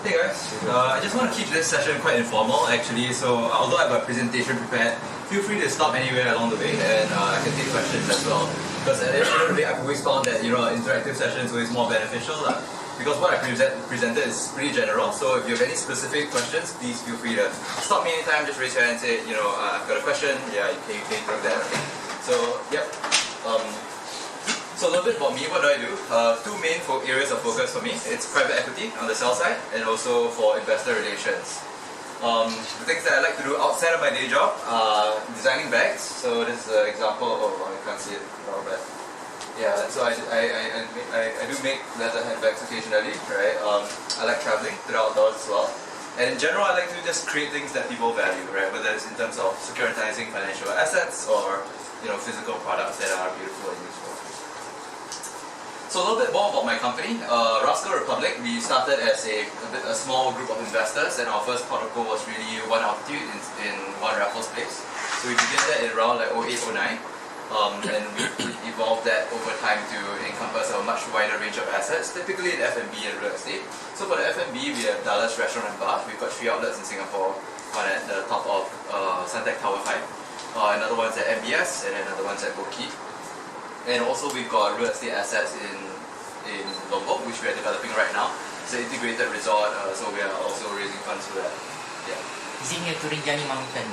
Hey guys, I just want to keep this session quite informal actually, so although I have a presentation prepared, feel free to stop anywhere along the way and I can take questions as well. Because at the end of the day, I've always found that interactive sessions are always more beneficial because what I presented is pretty general, so if you have any specific questions, please feel free to stop me anytime, just raise your hand and say, I've got a question, yeah, you can take that, okay? So, yep. So a little bit about me, what do I do? Two main areas of focus for me. It's private equity on the sell side and also for investor relations. The things that I like to do outside of my day job are designing bags. So this is an example of, I can't see it well, but yeah, so I do make leather handbags occasionally, right? I like traveling to the outdoors as well. And in general, I like to just create things that people value, right? Whether it's in terms of securitizing financial assets or physical products that are beautiful and useful. So a little bit more about my company. Rascal Republic, we started as a small group of investors, and our first port of call was really One Altitude in One Raffles Place. So we began that in around like 08, 09, and we evolved that over time to encompass a much wider range of assets, typically in F&B and real estate. So for the F&B, we have Dallas Restaurant and Bar. We've got 3 outlets in Singapore, one at the top of Suntec Tower 5, another one's at MBS, and another one's at Boat Quay. And also we've got real estate assets in Lombok, which we are developing right now. It's an integrated resort, so we are also raising funds for that. Yeah. Is it near to Rinjani Mountain?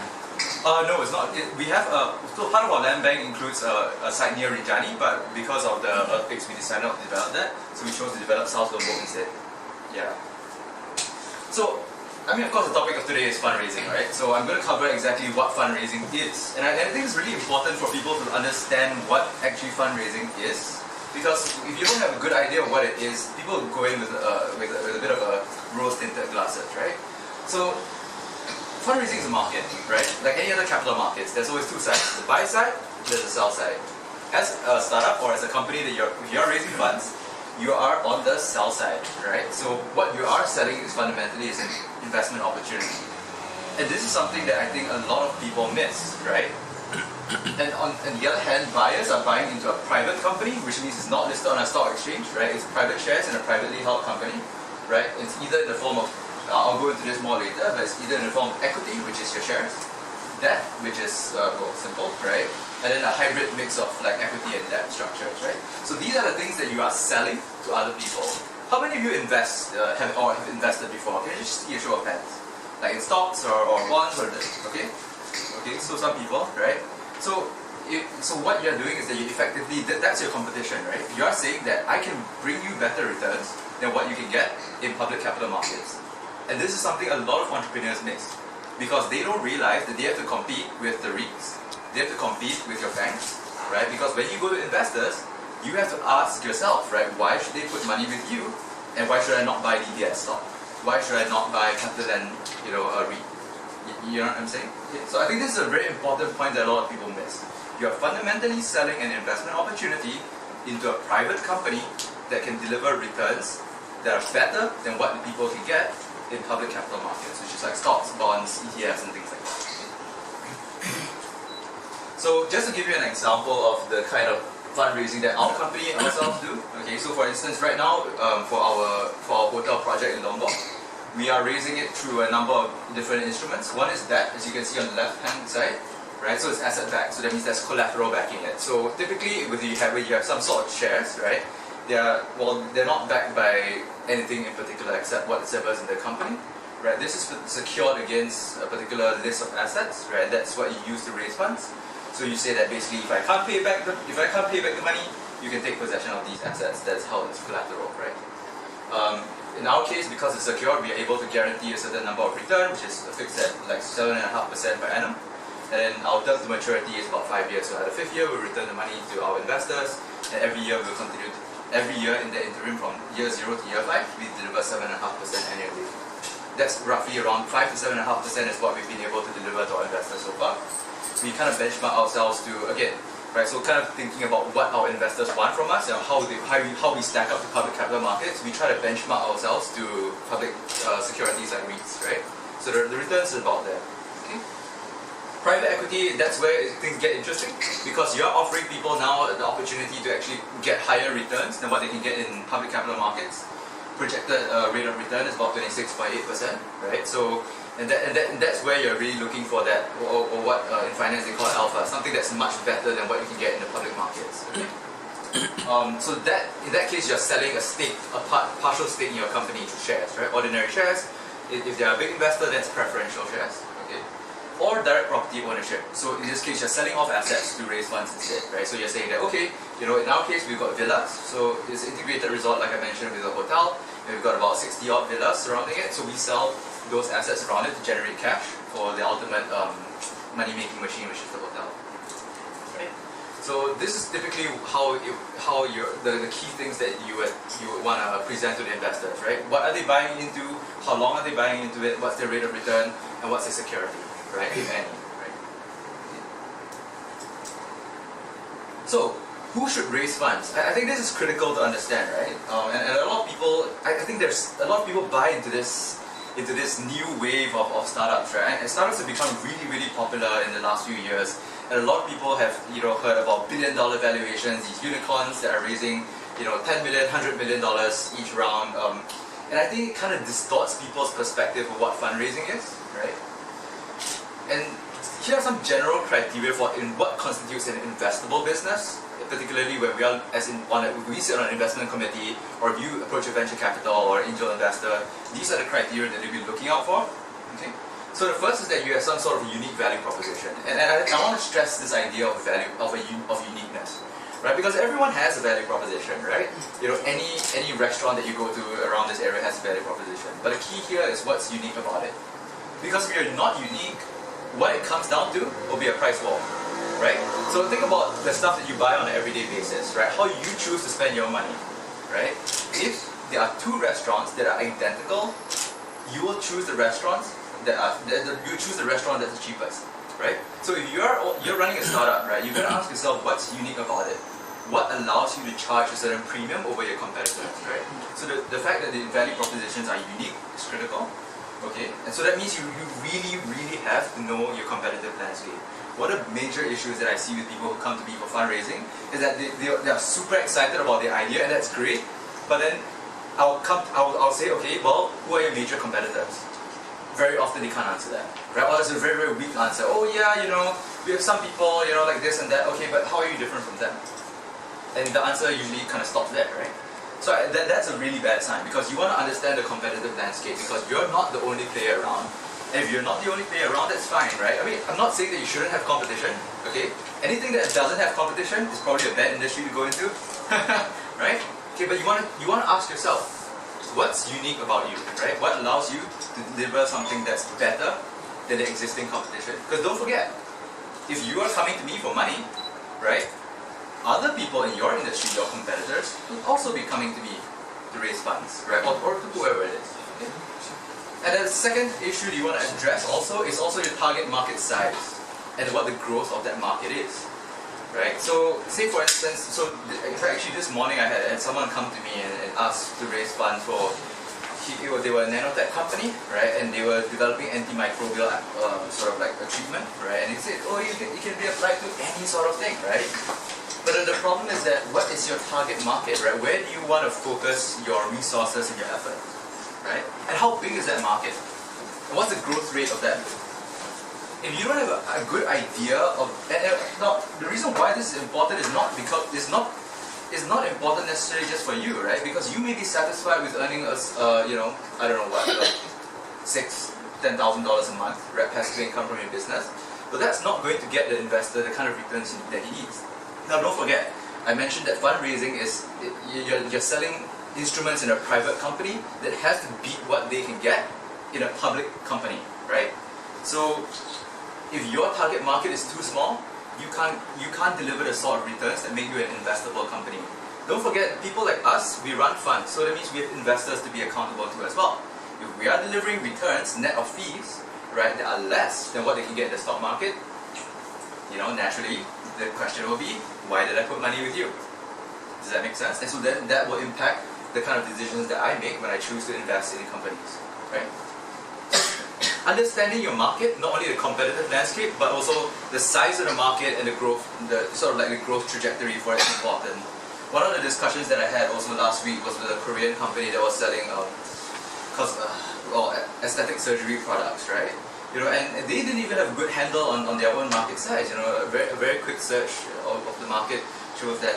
No, it's not. We have so part of our land bank includes a site near Rinjani, but because of the earthquakes, we decided not to develop that, so we chose to develop South Lombok instead. Yeah. So, of course, the topic of today is fundraising, right? So I'm going to cover exactly what fundraising is. And I think it's really important for people to understand what actually fundraising is. Because if you don't have a good idea of what it is, people go in with a bit of a rose-tinted glasses, right? So fundraising is a market, right? Like any other capital markets, there's always two sides. The buy side, there's the sell side. As a startup or as a company that if you're raising funds, you are on the sell side, right? So what you are selling is fundamentally is an investment opportunity. And this is something that I think a lot of people miss, right? And on the other hand, buyers are buying into a private company, which means it's not listed on a stock exchange, right? It's private shares in a privately held company, right? It's either in the form of, I'll go into this more later, but it's either in the form of equity, which is your shares, debt, which is, simple, right? And then a hybrid mix of like equity and debt structures, right? So these are the things that you are selling to other people. How many of you have invested before? Can I just see a show of hands? Like in stocks or bonds or this, okay? Okay, so some people, right? So what you're doing is that you effectively, that's your competition, right? You are saying that I can bring you better returns than what you can get in public capital markets. And this is something a lot of entrepreneurs miss. Because they don't realize that they have to compete with the REITs. They have to compete with your banks, right? Because when you go to investors, you have to ask yourself, right? Why should they put money with you? And why should I not buy DBS stock? Why should I not buy CapitaLand, a REIT? You know what I'm saying? Okay. So I think this is a very important point that a lot of people miss. You are fundamentally selling an investment opportunity into a private company that can deliver returns that are better than what the people can get in public capital markets, which is like stocks, bonds, ETFs, and things like that. So just to give you an example of the kind of fundraising that our company and ourselves do. Okay, so for instance, right now for our hotel project in Lombok, we are raising it through a number of different instruments. One is debt, as you can see on the left-hand side, right? So it's asset-backed, so that means there's collateral backing it. So typically, when you have some sort of shares, right? They're not backed by anything in particular except whatever's in the company, right? This is secured against a particular list of assets, right? That's what you use to raise funds. So you say that basically, if I can't pay back the money, you can take possession of these assets. That's how it's collateral, right? In our case, because it's secured, we are able to guarantee a certain number of return, which is fixed at like 7.5% per annum. And then our term to maturity is about 5 years. So at the 5th year, we'll return the money to our investors, and every year we'll continue. Every year in the interim, from year 0 to year 5, we deliver 7.5% annually. That's roughly around 5 to 7.5% is what we've been able to deliver to our investors so far. We kind of benchmark ourselves to, again, right, so kind of thinking about what our investors want from us and how we stack up to public capital markets, we try to benchmark ourselves to public securities like REITs, right? So the returns is about there. Okay? Private equity, that's where things get interesting because you're offering people now the opportunity to actually get higher returns than what they can get in public capital markets. projected rate of return is about 26.8%, right? So, and that's where you're really looking for that, or what in finance they call alpha, something that's much better than what you can get in the public markets. Okay? So that in that case, you're selling a stake, partial stake in your company to shares, right? Ordinary shares. If they're a big investor, that's preferential shares. Okay? Or direct property ownership. So in this case, you're selling off assets to raise funds instead, right? So you're saying that, okay, in our case, we've got villas. So it's an integrated resort, like I mentioned, with a hotel. And we've got about 60 odd villas surrounding it. So we sell those assets around it to generate cash for the ultimate money-making machine, which is the hotel. Right? So this is typically how the key things that you would want to present to the investors, right? What are they buying into? How long are they buying into it? What's their rate of return? And what's their security? Right, if any, right? So, who should raise funds? I think this is critical to understand, right? And a lot of people, I think there's a lot of people buy into this new wave of startups, right? And startups have become really, really popular in the last few years. And a lot of people have, heard about billion-dollar valuations, these unicorns that are raising, $10 million, $100 million each round. And I think it kind of distorts people's perspective of what fundraising is, right? And here are some general criteria for what constitutes an investable business, particularly when we sit on an investment committee, or if you approach a venture capital or angel investor. These are the criteria that you'll be looking out for. Okay. So the first is that you have some sort of unique value proposition, and I want to stress this idea of value of uniqueness, right? Because everyone has a value proposition, right? Any restaurant that you go to around this area has a value proposition, but the key here is what's unique about it. Because if you're not unique, what it comes down to will be a price war, right? So think about the stuff that you buy on an everyday basis, right? How you choose to spend your money, right? If there are two restaurants that are identical, you will choose the restaurants that's the cheapest, right? So if you're running a startup, right, you gotta ask yourself what's unique about it. What allows you to charge a certain premium over your competitors, right? So the fact that the value propositions are unique is critical. Okay, and so that means you really, really have to know your competitive landscape. One of the major issues that I see with people who come to me for fundraising is that they are super excited about their idea, and that's great. But then I'll say, okay, well, who are your major competitors? Very often they can't answer that, right? Or it's a very, very weak answer. Oh yeah, we have some people, like this and that. Okay, but how are you different from them? And the answer usually kind of stops there, right? So that's a really bad sign, because you want to understand the competitive landscape, because you're not the only player around. And if you're not the only player around, that's fine, right? I mean, I'm not saying that you shouldn't have competition, okay? Anything that doesn't have competition is probably a bad industry to go into, right? Okay, but you want to ask yourself, what's unique about you, right? What allows you to deliver something that's better than the existing competition? Because don't forget, if you are coming to me for money, right? Other people in your industry, your competitors, will also be coming to me to raise funds, right? Or to whoever it is. Okay? And the second issue you want to address is also your target market size and what the growth of that market is, right? So, say for instance, in fact, actually this morning I had someone come to me and ask to raise funds for. They were a nanotech company, right? And they were developing antimicrobial sort of like a treatment, right? And they said, oh, it can be applied to any sort of thing, right? But the problem is that what is your target market, right? Where do you want to focus your resources and your effort, right? And how big is that market? And what's the growth rate of that? If you don't have a good idea of, now the reason why this is important is not because it's not important necessarily just for you, right? Because you may be satisfied with earning I don't know what, $10,000 a month, right? Passive income from your business, but that's not going to get the investor the kind of returns that he needs. Now, don't forget, I mentioned that fundraising is, you're selling instruments in a private company that has to beat what they can get in a public company, right? So, if your target market is too small, you can't deliver the sort of returns that make you an investable company. Don't forget, people like us, we run funds, so that means we have investors to be accountable to as well. If we are delivering returns net of fees, right, that are less than what they can get in the stock market, naturally, the question will be, why did I put money with you? Does that make sense? And so then that will impact the kind of decisions that I make when I choose to invest in companies, right? Understanding your market, not only the competitive landscape, but also the size of the market and the growth, the growth trajectory for it is important. one of the discussions that I had also last week was with a Korean company that was selling aesthetic surgery products, right? You know, and they didn't even have a good handle on their own market size. You know, a very quick search of the market shows that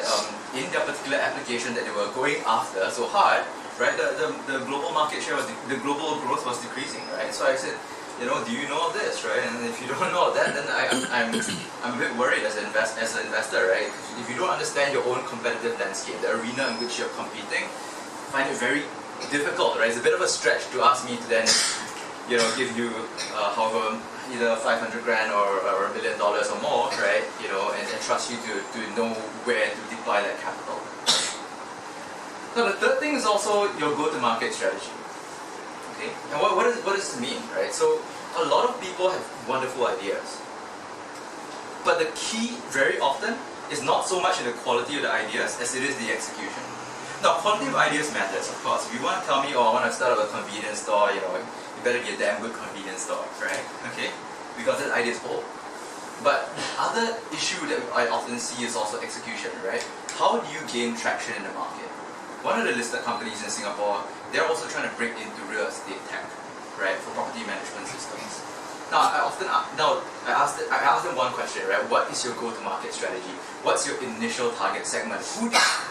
in their particular application that they were going after so hard, right, the global market share the global growth was decreasing, right? So I said, you know, do you know this, right? And if you don't know that, then I'm a bit worried as an investor, right? If you don't understand your own competitive landscape, the arena in which you're competing, I find it very difficult, right? It's a bit of a stretch to ask me to then, you know, give you however either 500 grand or $1 million or more, right? You know, and trust you to know where to deploy that capital. Now the third thing is also your go-to-market strategy. Okay, and what does this mean, right? So a lot of people have wonderful ideas, but the key very often is not so much in the quality of the ideas as it is the execution. Now, quality of ideas matters, of course. If you want to tell me, oh, I want to start up a convenience store, you know, you better be a damn good convenience store, right? Okay, because that idea is old. But the other issue that I often see is also execution, right? How do you gain traction in the market? One of the listed companies in Singapore, they're also trying to break into real estate tech, right, for property management systems. Now, I ask them one question, right? What is your go-to-market strategy? What's your initial target segment?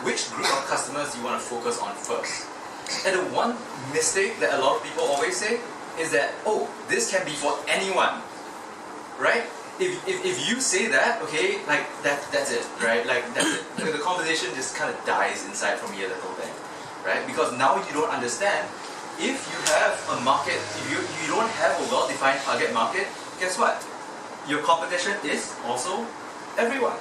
Which group of customers do you want to focus on first? And the one mistake that a lot of people always say is that, oh, this can be for anyone, right? If you say that, okay, like that's it, right? Like that's it. The conversation just kind of dies inside for me a little bit, right? Because now you don't understand. If you have a market, if you don't have a well-defined target market, guess what? Your competition is also everyone,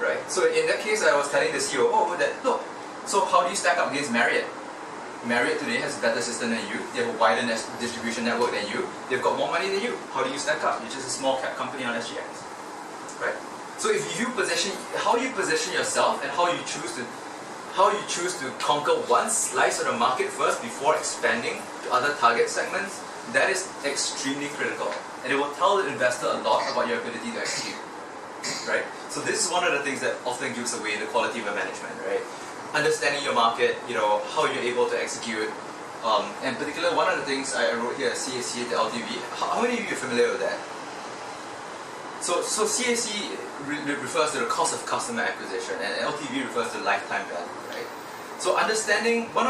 right? So in that case, I was telling the COO that, look, so how do you stack up against Marriott? Marriott today has a better system than you. They have a wider distribution network than you. They've got more money than you. How do you stack up? You're just a small cap company on SGX, right? So if you position, how you position yourself and how you choose to conquer one slice of the market first before expanding to other target segments, that is extremely critical. And it will tell the investor a lot about your ability to execute, right? So this is one of the things that often gives away the quality of a management, right? Understanding your market, you know, how you're able to execute. In particular, one of the things I wrote here, CAC to LTV. How many of you are familiar with that? So CAC refers to the cost of customer acquisition, and LTV refers to lifetime value, right? So understanding I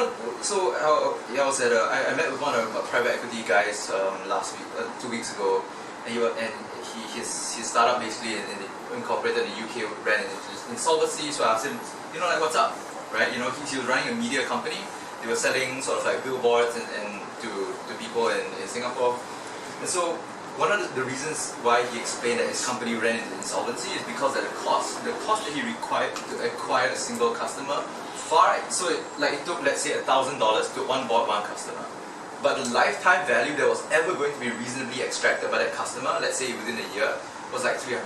met with one of the private equity guys last week, 2 weeks ago, and his startup basically incorporated in the UK, ran into insolvency. So I asked him, you know, like, what's up, right? You know, he was running a media company. They were selling sort of like billboards and to people in Singapore, and so. One of the reasons why he explained that his company ran into insolvency is because of the cost that he required to acquire a single customer it took, let's say, $1,000 to onboard one customer, but the lifetime value that was ever going to be reasonably extracted by that customer, let's say within a year, was like $300.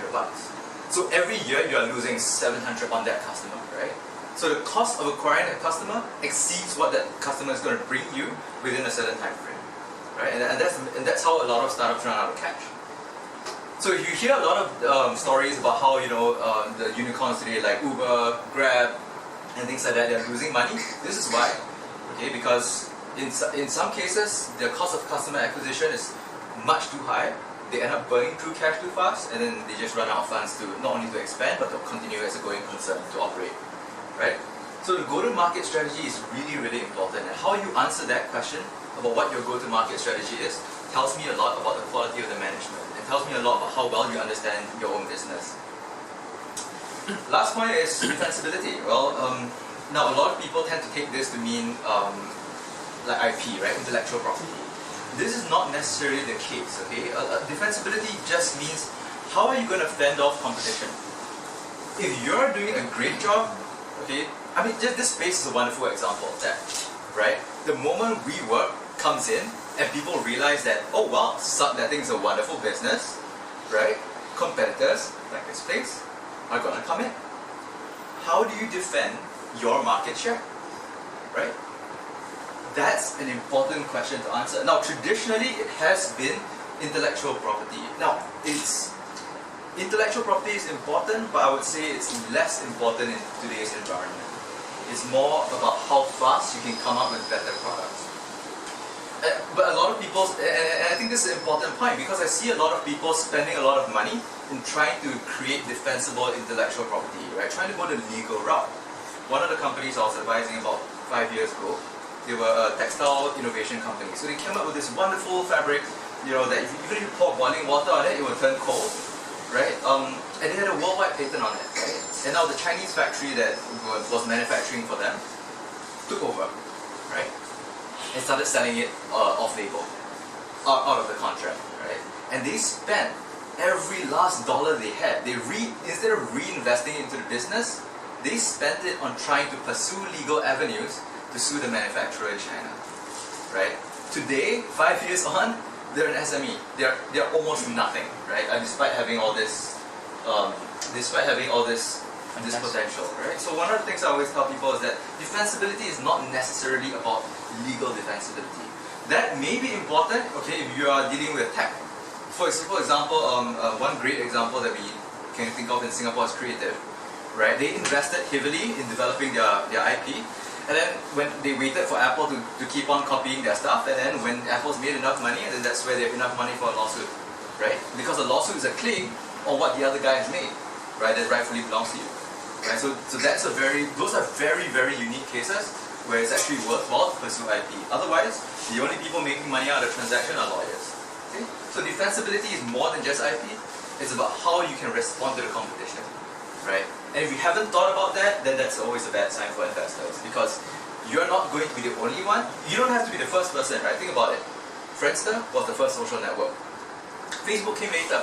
So every year you are losing $700 on that customer, right? So the cost of acquiring that customer exceeds what that customer is going to bring you within a certain time frame. Right? And that's how a lot of startups run out of cash. So you hear a lot of stories about how, you know, the unicorns today like Uber, Grab, and things like that, they're losing money. This is why, okay? Because in some cases, the cost of customer acquisition is much too high. They end up burning through cash too fast, and then they just run out of funds to not only to expand but to continue as a going concern to operate, right? So the go-to-market strategy is really, really important, and how you answer that question about what your go-to-market strategy is tells me a lot about the quality of the management. It tells me a lot about how well you understand your own business. Last point is defensibility. Well, now a lot of people tend to take this to mean like IP, right? Intellectual property. This is not necessarily the case, okay? Defensibility just means how are you going to fend off competition? If you're doing a great job, okay, I mean, just this space is a wonderful example of that, right? The moment WeWork comes in and people realize that, oh wow, that thing's a wonderful business, right? Competitors, like this place, are gonna come in. How do you defend your market share, right? That's an important question to answer. Now, traditionally, it has been intellectual property. Now, intellectual property is important, but I would say it's less important in today's environment. It's more about how fast you can come up with better products. But a lot of people, and I think this is an important point because I see a lot of people spending a lot of money in trying to create defensible intellectual property, right? Trying to go the legal route. One of the companies I was advising about 5 years ago, they were a textile innovation company. So they came up with this wonderful fabric, that even if you pour boiling water on it, it will turn cold, right? And they had a worldwide patent on it, right? And now the Chinese factory that was manufacturing for them took over, right? And started selling it off-label, out of the contract, right? And they spent every last dollar they had. Instead of reinvesting into the business, they spent it on trying to pursue legal avenues to sue the manufacturer in China, right? Today, 5 years on, they're an SME. They're almost nothing, right? Despite having all this, this potential, right? So one of the things I always tell people is that defensibility is not necessarily about legal defensibility. That may be important, okay, if you are dealing with tech. For example, one great example that we can think of in Singapore is Creative, right? They invested heavily in developing their IP, and then when they waited for Apple to keep on copying their stuff, and then when Apple's made enough money, and then that's where they have enough money for a lawsuit, right? Because a lawsuit is a claim on what the other guy has made, right? That rightfully belongs to you. Right, so those are very, very unique cases where it's actually worthwhile to pursue IP. Otherwise, the only people making money out of the transaction are lawyers. Okay? So defensibility is more than just IP. It's about how you can respond to the competition, right? And if you haven't thought about that, then that's always a bad sign for investors because you're not going to be the only one. You don't have to be the first person, right? Think about it. Friendster was the first social network. Facebook came later,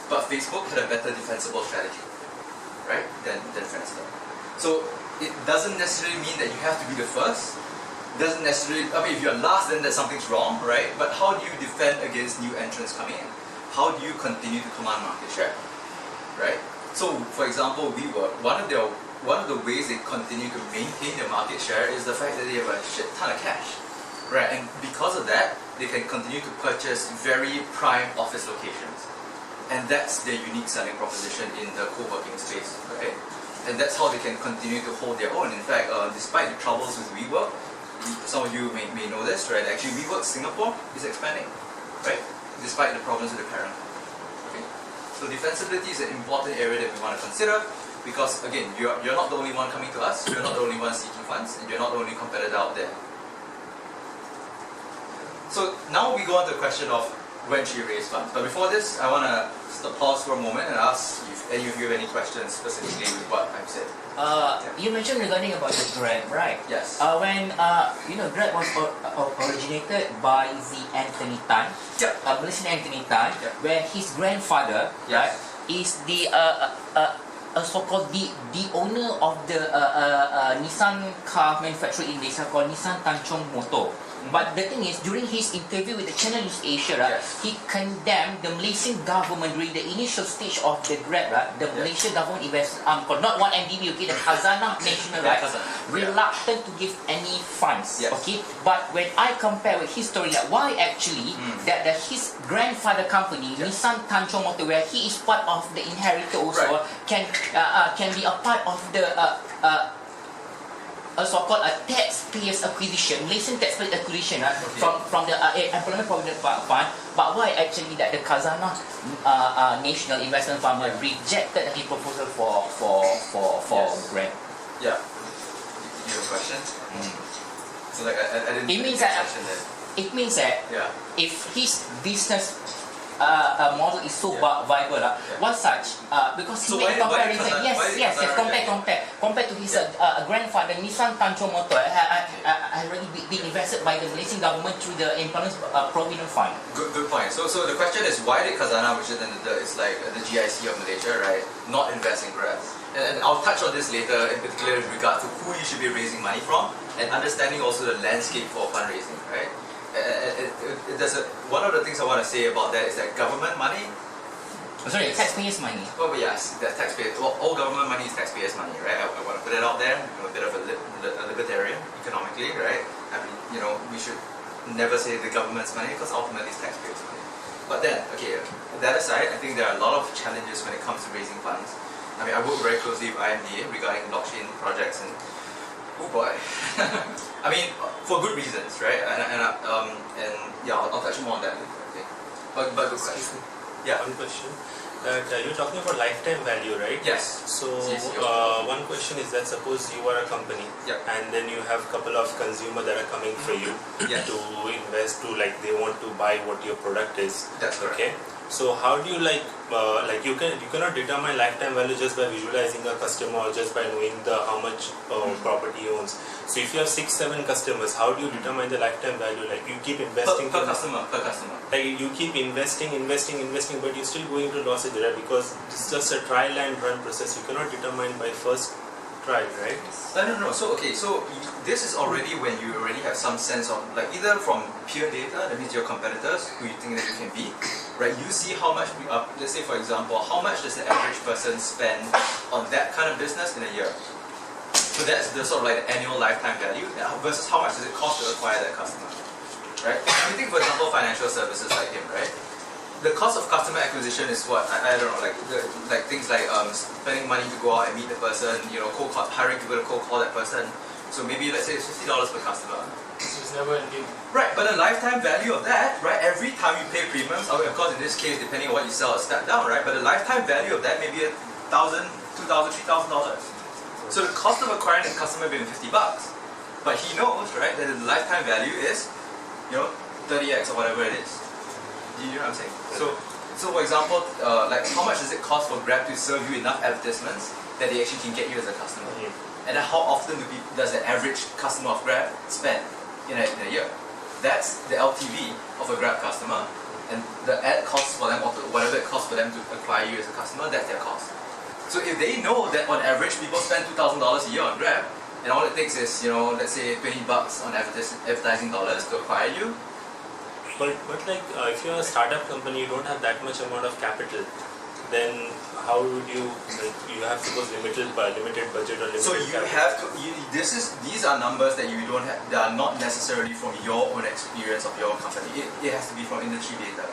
but Facebook had a better defensible strategy, right, than Friendster. So it doesn't necessarily mean that you have to be the first. Doesn't necessarily, if you're last, then there's something's wrong, right? But how do you defend against new entrants coming in? How do you continue to command market share, right? So, for example, WeWork, one of the ways they continue to maintain their market share is the fact that they have a shit ton of cash, right? And because of that, they can continue to purchase very prime office locations. And that's their unique selling proposition in the co-working space, okay? And that's how they can continue to hold their own. In fact, despite the troubles with WeWork, some of you may know this, right? Actually, WeWork Singapore is expanding, right? Despite the problems with the parent. Okay? So defensibility is an important area that we want to consider because, again, you're not the only one coming to us, you're not the only one seeking funds, and you're not the only competitor out there. So now we go on to the question of when should you raise funds. But before this, I want to pause for a moment and ask if any of you have any questions specifically with what I've said. You mentioned regarding about the Grab, right? Yes. When Grab was originated by the Anthony Tan, Malaysian Anthony Tan, where his grandfather, right, is the so-called the owner of the Nissan car manufacturer in Malaysia called Nissan Tanchong Motor. But the thing is, during his interview with the Channel News Asia, he condemned the Malaysian government during the initial stage of the Grab, the Malaysian government investment arm called not 1MDB, okay, the Khazanah National, reluctant to give any funds, okay. But when I compare with his story, why actually that his grandfather company, Nissan Tanchong Motor, where he is part of the inheritor also, can be a part of the a so-called taxpayers acquisition, Malaysian taxpayers acquisition from the Employment Provident Fund. But why actually that the Khazanah National Investment Fund rejected the proposal for Grab? Yeah. You have a question? So like I didn't. It means that if his business model is so viable, one such because he made comparison. Compared to his grandfather, Nissan Tanchong Motor had already been invested by the Malaysian government through the Employment Provident Fund. Good point. So the question is, why did Khazanah, which is like the GIC of Malaysia, right, not invest in Grab? And I'll touch on this later, in particular with regard to who you should be raising money from, and understanding also the landscape for fundraising, right? One of the things I want to say about that is that government money. Taxpayers' money. Oh yes, that's taxpayers. Well, all government money is taxpayers' money, right? I want to put it out there. I'm a bit of a libertarian economically, right? I mean, we should never say the government's money because ultimately it's taxpayers' money. But then, okay, that aside, I think there are a lot of challenges when it comes to raising funds. I mean, I work very closely with IMDA regarding blockchain projects, and Oh boy. I mean, for good reasons, right? And yeah, I'll touch more on that later. Okay. But good question. Yeah. One question. That you're talking about lifetime value, right? Yes. So Yes, one question is that suppose you are a company, Yep. and then you have a couple of consumers that are coming for you Yes. to invest, to like they want to buy what your product is. That's correct. Okay. So how do you like you cannot determine lifetime value just by visualizing a customer or just by knowing how much property he owns. So if you have 6-7 customers, how do you determine the lifetime value? Like you keep investing Per customer. like you keep investing, but you're still going to losses, right? Because it's just a trial and run process. You cannot determine by first trial, right? No. So this is already when you already have some sense of like either from peer data, that means your competitors who you think that you can beat, right? You see how much, let's say for example, how much does the average person spend on that kind of business in a year? So that's the sort of like the annual lifetime value versus how much does it cost to acquire that customer, right? If you think for example financial services like him, right? The cost of customer acquisition is what I don't know, like things like spending money to go out and meet the person, cold call, hiring people to cold call that person. So maybe let's say it's $50 per customer. This is never ending. Right, but the lifetime value of that, right? Every time you pay premiums, of course in this case depending on what you sell, it's step down, right? But the lifetime value of that may be $1,000, $2,000, $3,000. So the cost of acquiring a customer may be $50, but he knows, right, that the lifetime value is, 30x or whatever it is. Do you know what I'm saying? So for example, like how much does it cost for Grab to serve you enough advertisements that they actually can get you as a customer? And then how often does the average customer of Grab spend in a year? That's the LTV of a Grab customer, and the ad costs for them, or whatever it costs for them to acquire you as a customer, that's their cost. So if they know that on average people spend $2,000 a year on Grab, and all it takes is, let's say $20 on advertising dollars to acquire you. But like if you're a startup company, you don't have that much amount of capital. Then how would you have suppose limited budget or limited So you capital? have to. These are numbers that you don't have. They are not necessarily from your own experience of your company. It has to be from industry data.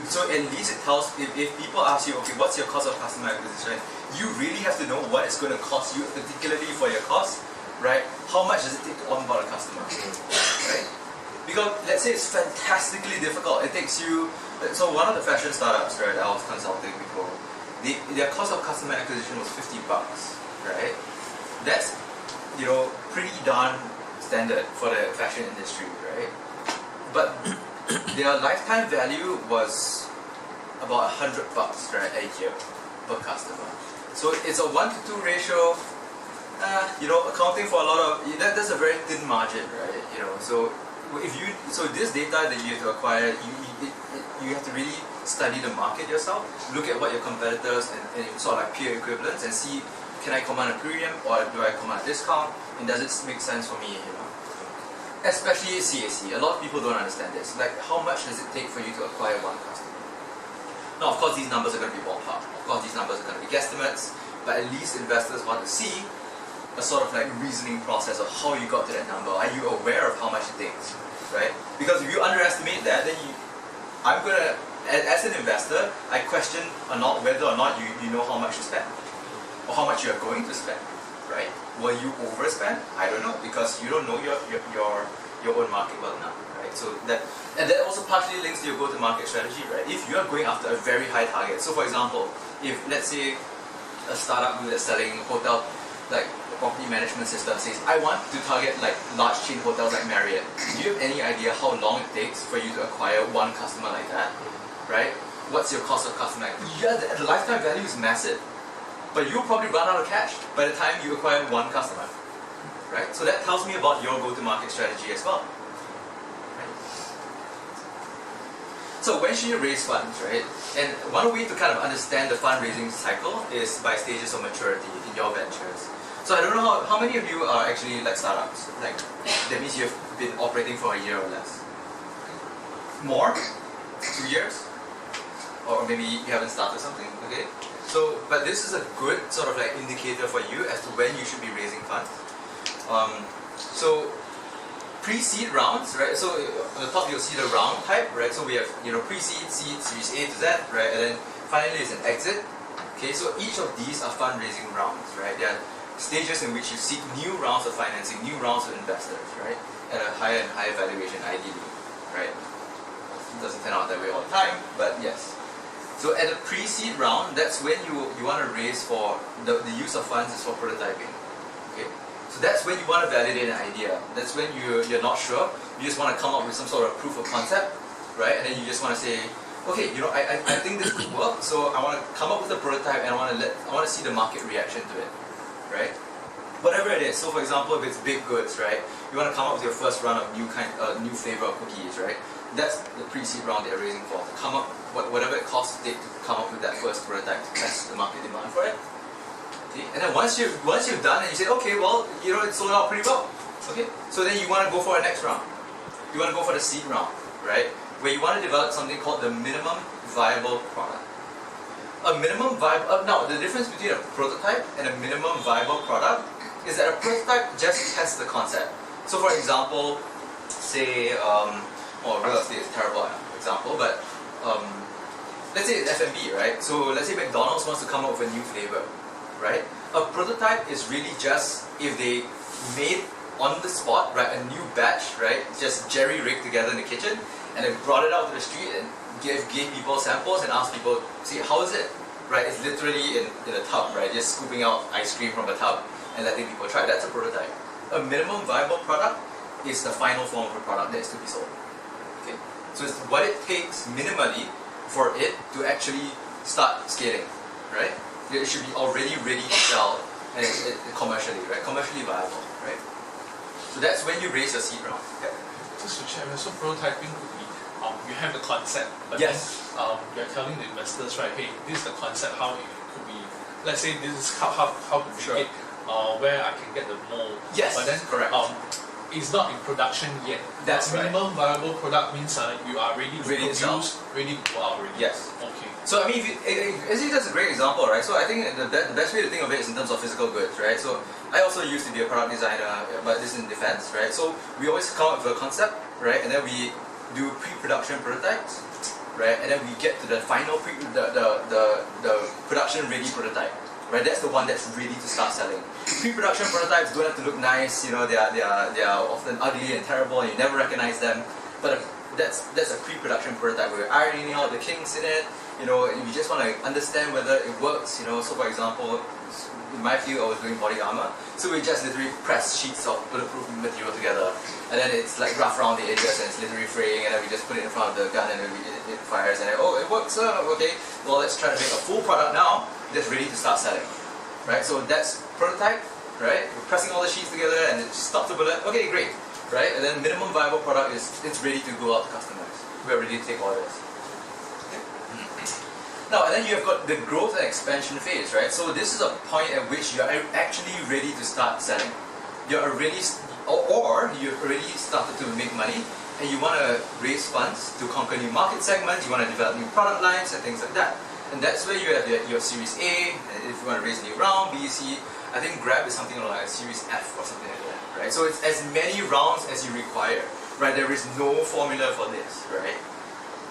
So at least it tells, if people ask you, okay, what's your cost of customer acquisition, you really have to know what it's going to cost you, particularly for your cost, right? How much does it take to onboard a customer, right? Because let's say it's fantastically difficult. It takes you, so one of the fashion startups, right, I was consulting before, their cost of customer acquisition was $50, right? That's, pretty darn standard for the fashion industry, right? But their lifetime value was about $100, right, a year per customer. So it's a 1-to-2 ratio. Accounting for a lot of that's a very thin margin, right? So this data that you have to acquire, you have to really study the market yourself. Look at what your competitors and sort of like peer equivalents, and see, can I command a premium or do I command a discount? And does it make sense for me? Especially CAC. A lot of people don't understand this. Like, how much does it take for you to acquire one customer? Now, of course, these numbers are going to be ballpark. Of course, these numbers are going to be guesstimates. But at least investors want to see a sort of like reasoning process of how you got to that number. Are you aware of how much it takes, right? Because if you underestimate that, then I'm going to, as an investor, I question whether or not you know how much to spend or how much you are going to spend, right? Will you overspend? I don't know, because you don't know your own market well enough, right? So that also partially links to your go-to-market strategy, right? If you are going after a very high target, so for example, if let's say a startup that's selling hotel, like property management system, says I want to target like large chain hotels like Marriott. Do you have any idea how long it takes for you to acquire one customer like that, right? What's your cost of customer acquisition? Yeah, the lifetime value is massive. But you'll probably run out of cash by the time you acquire one customer, right? So that tells me about your go-to-market strategy as well. Right? So when should you raise funds, right? And one way to kind of understand the fundraising cycle is by stages of maturity in your ventures. So I don't know how many of you are actually like startups. Like that means you've been operating for a year or less. More? 2 years? Or maybe you haven't started something, okay? So, but this is a good sort of like indicator for you as to when you should be raising funds. So, pre-seed rounds, right? So on the top you'll see the round type, right? So we have pre-seed, seed, series A to Z, right? And then finally is an exit. Okay, so each of these are fundraising rounds, right? There are stages in which you seek new rounds of financing, new rounds of investors, right? At a higher and higher valuation, ideally, right? It doesn't turn out that way all the time, but yes. So at a pre-seed round, that's when you want to raise for, the use of funds is for prototyping, okay? So that's when you want to validate an idea. That's when you're not sure. You just want to come up with some sort of proof of concept, right? And then you just want to say, okay, I think this could work, so I want to come up with a prototype and I want to see the market reaction to it, right? Whatever it is. So for example, if it's baked goods, right? You want to come up with your first run of new flavor of cookies, right? That's the pre-seed round they're raising for. To come up, whatever it costs to come up with that first prototype to test the market demand for it. Okay? And then once you've done and you say, okay, well, it's sold out pretty well. Okay? So then you want to go for a next round. You want to go for the seed round, right? Where you want to develop something called the minimum viable product. A minimum viable, now the difference between a prototype and a minimum viable product is that a prototype just tests the concept. So for example, say, real estate is a terrible example, but let's say it's F&B, right? So let's say McDonald's wants to come up with a new flavor, right? A prototype is really just if they made on the spot, right, a new batch, right, just jerry-rigged together in the kitchen, and then brought it out to the street and gave people samples and asked people, see, how is it? Right, it's literally in a tub, right, just scooping out ice cream from a tub and letting people try. That's a prototype. A minimum viable product is the final form of a product that is to be sold. Okay, so it's what it takes minimally for it to actually start scaling, right? It should be already ready to sell and commercially, right? Commercially viable, right? So that's when you raise your seed round. Yeah. Just to check, so prototyping could be you have the concept, but yes. then you're telling the investors, right? Hey, this is the concept. How it could be. Let's say this is how to make it. Where I can get the mold. Yes. But then correct. It's not in production yet. That's right. Minimum viable product means you are ready to produce, ready to go out already. Yes. Okay. So I mean, that's a great example, right? So I think the best way to think of it is in terms of physical goods, right? So I also used to be a product designer, but this is in defense, right? So we always come up with a concept, right? And then we do pre-production prototypes, right? And then we get to the final the production ready prototype, right? That's the one that's ready to start selling. Pre-production prototypes don't have to look nice, they are often ugly and terrible, and you never recognize them. But that's a pre-production prototype where we're ironing out the kinks in it. You just want to understand whether it works. So for example, in my field, I was doing body armor, so we just literally press sheets of bulletproof material together, and then it's like rough around the edges and it's literally fraying, and then we just put it in front of the gun and then it fires, and then, oh, it works. Okay, well, let's try to make a full product now that's ready to start selling, right? So that's prototype, right? We're pressing all the sheets together and it stops the bullet. Okay, great, right? And then minimum viable product is it's ready to go out to customers. We're ready to take orders. Now, and then you have got the growth and expansion phase, right? So this is a point at which you're actually ready to start selling. You're already, or you've already started to make money, and you want to raise funds to conquer new market segments, you want to develop new product lines and things like that. And that's where you have your Series A, and if you want to raise a new round, B, C, I think Grab is something like a Series F or something like that, right? So it's as many rounds as you require, right? There is no formula for this, right?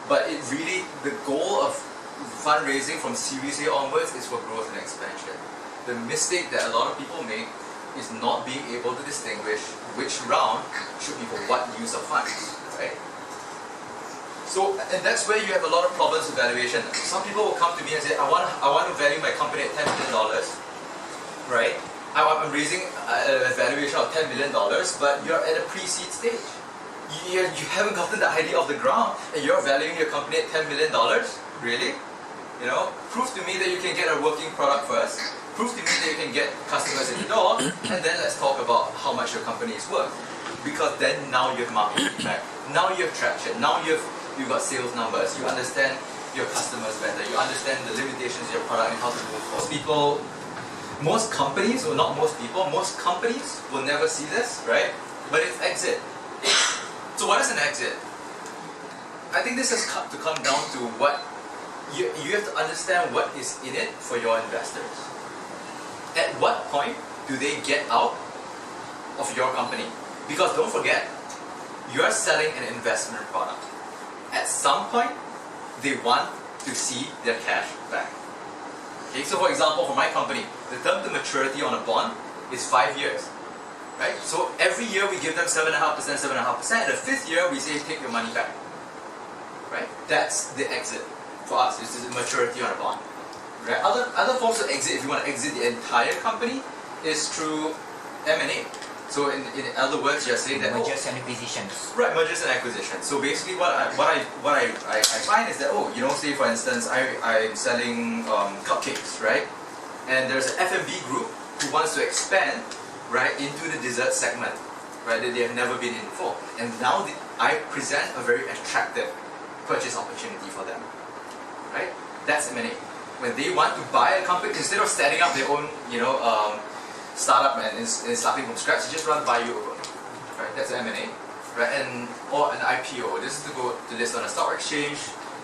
But it really, the goal of fundraising from Series A onwards is for growth and expansion. The mistake that a lot of people make is not being able to distinguish which round should be for what use of funds, right? So, and that's where you have a lot of problems with valuation. Some people will come to me and say, I want to value my company at $10 million, right? I'm raising a valuation of $10 million, but you're at a pre-seed stage. You haven't gotten the idea off the ground, and you're valuing your company at $10 million? Really? Prove to me that you can get a working product first. Prove to me that you can get customers in the door, and then let's talk about how much your company is worth. Because then now you have market feedback, now you have traction, now you've got sales numbers, you understand your customers better, you understand the limitations of your product and how to move forward. Most companies, or not most people, most companies will never see this, right? But it's exit. So what is an exit? I think this has to come down to what you have to understand what is in it for your investors. At what point do they get out of your company? Because don't forget, you are selling an investment product. At some point, they want to see their cash back. Okay, so for example, for my company, the term to maturity on a bond is 5 years, right? So every year we give them 7.5%, 7.5%, and the 5th year we say take your money back, right? That's the exit for us. This is maturity on a bond, right? Other forms of exit, if you want to exit the entire company, is through M&A. So in other words, you're saying that mergers and acquisitions. right, mergers and acquisitions. So basically, what I find is that say for instance, I'm selling cupcakes, right? And there's an F&B group who wants to expand, right, into the dessert segment, right, that they have never been in before. And now I present a very attractive purchase opportunity for them, right? That's M&A. When they want to buy a company, instead of setting up their own, startup and starting from scratch, you just run buy you over, right? That's M&A, right? Or an IPO. This is to go to list on a stock exchange.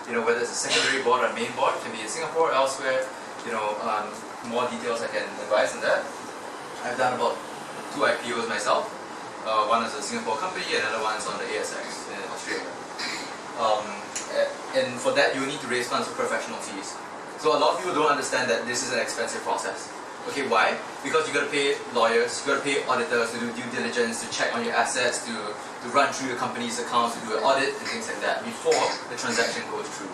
Whether it's a secondary board or main board, can be in Singapore, elsewhere. More details I can advise on that. I've done about 2 IPOs myself. One is a Singapore company, and another one is on the ASX in Australia. And for that, you need to raise funds for professional fees. So a lot of people don't understand that this is an expensive process. Okay, why? Because you got to pay lawyers, you got to pay auditors to do due diligence, to check on your assets, to run through your company's accounts, to do an audit and things like that before the transaction goes through.